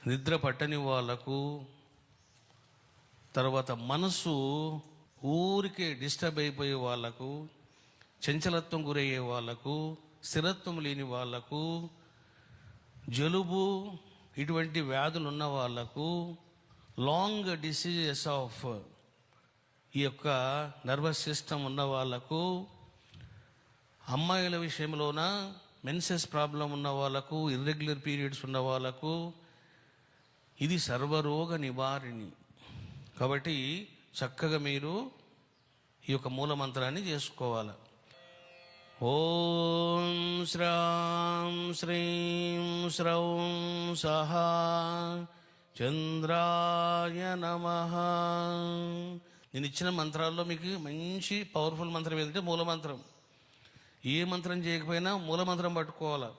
నిద్ర పట్టని వాళ్ళకు, తర్వాత మనసు ఊరికే డిస్టర్బ్ అయిపోయే వాళ్ళకు, చంచలత్వం గురయ్యే వాళ్ళకు, స్థిరత్వం లేని వాళ్ళకు, జలుబు ఇటువంటి వ్యాధులు ఉన్న వాళ్ళకు, లాంగ్ డిసీజెస్ ఆఫ్ ఈ యొక్క నర్వస్ సిస్టమ్ ఉన్న వాళ్ళకు, అమ్మాయిల విషయంలోన మెన్సెస్ ప్రాబ్లం ఉన్న వాళ్ళకు, ఇర్రెగ్యులర్ పీరియడ్స్ ఉన్న వాళ్ళకు ఇది సర్వరోగ నివారిణి. కాబట్టి చక్కగా మీరు ఈ యొక్క మూలమంత్రాన్ని చేసుకోవాలి. ఓం శ్రాం శ్రీం శ్రౌం సహా చంద్రాయ నమః. నేను ఇచ్చిన మంత్రాల్లో మీకు మంచి పవర్ఫుల్ మంత్రం ఏంటంటే మూలమంత్రం. ఏ మంత్రం చేయకపోయినా మూలమంత్రం పట్టుకోవాలి.